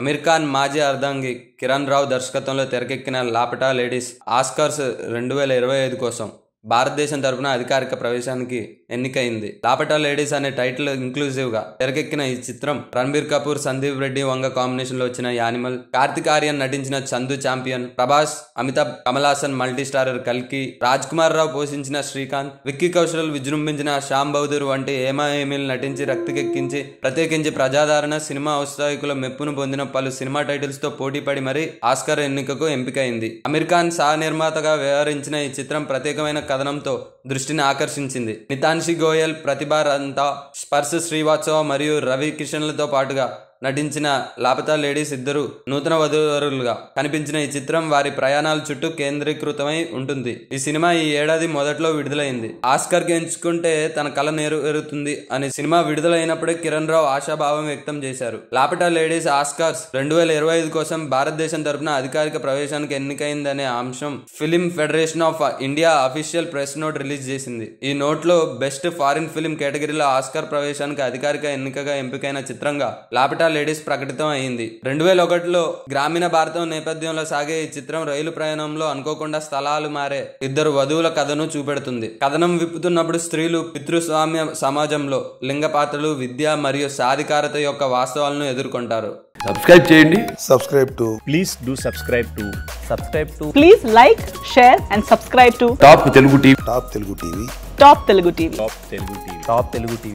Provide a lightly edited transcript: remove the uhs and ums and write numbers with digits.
అమీర్ ఖాన్ మాజీ అర్ధాంగి కిరణ్ రావు దర్శకత్వంలో తెరకెక్కిన లాపటా లేడీస్ ఆస్కార్స్ 2025 కోసం భారతదేశం తరపున అధికారిక ప్రవేశానికి ఎన్నికైంది. లాపటా లేడీస్ అనే టైటిల్ ఇంక్లూజివ్ గా తెరకెక్కిన ఈ చిత్రం రణబీర్ కపూర్, సందీప్ రెడ్డి వంగ కాంబినేషన్ లో వచ్చిన యానిమల్, కార్తిక్ ఆర్యన్ నటించిన Chandu champion, Prabhas, Amitabh, Kamal Haasan multi starrer కల్కి, రాజ్ కుమార్ రావు పోషించిన శ్రీకాంత్, విక్కీ కౌశల్ విజృంభించిన శ్యామ్ బౌదూర్ వంటి ఏమా ఏమీలు నటించి రక్తికెక్కించి ప్రత్యేకించి ప్రజాదరణ, సినిమా ఔత్సాహికుల మెప్పును పొందిన పలు సినిమా టైటిల్స్ తో పోటీపడి మరీ ఆస్కార్ ఎన్నికకు ఎంపికైంది. అమీర్ ఖాన్ సహ నిర్మాతగా వ్యవహరించిన ఈ చిత్రం ప్రత్యేకమైన కథనంతో దృష్టిని ఆకర్షించింది. నితాన్షి గోయల్, ప్రతిభా రంతా, స్పర్శ్ శ్రీవాత్సవ మరియు రవి కిషన్లతో పాటుగా నటించిన లాపటా లేడీస్ ఇద్దరు నూతన వధూవరులుగా కనిపించిన ఈ చిత్రం వారి ప్రయాణాల చుట్టూ కేంద్రీకృతమై ఉంటుంది. ఈ సినిమా ఈ ఏడాది మొదట్లో విడుదలైంది. ఆస్కార్ కి ఎంచుకుంటే తన కళ నెరవేరుతుంది అని సినిమా విడుదలైనప్పుడే కిరణ్ రావు ఆశాభావం వ్యక్తం చేశారు. లాపటా లేడీస్ ఆస్కార్స్ 2025 కోసం భారతదేశం తరపున అధికారిక ప్రవేశానికి ఎన్నికైందనే అంశం film federation of India official press note release చేసింది. ఈ నోట్ లో బెస్ట్ ఫారిన్ ఫిలిం కేటగిరీలో ఆస్కార్ ప్రవేశానికి అధికారిక ఎన్నికగా ఎంపికైన చిత్రంగా లాపటా లేడీస్ ప్రకటితం అయింది. 2001లో గ్రామీణ భారతం నేపథ్యంలో సాగే ఈ చిత్రం రైలు ప్రయాణంలో అనుకోకుండా స్థలాలు మారే ఇద్దరు వధువుల కథను చూపెడుతుంది. కథనం విప్పుతున్నప్పుడు స్త్రీలు పితృస్వామ్య సమాజంలో లింగ పాత్రలు, విద్య మరియు సాధికారత యొక్క వాస్తవాలను ఎదుర్కొంటారు. సబ్స్క్రైబ్ చేయండి. Please do subscribe to. Please like, share and subscribe to top Telugu TV. Top Telugu TV. Top Telugu TV.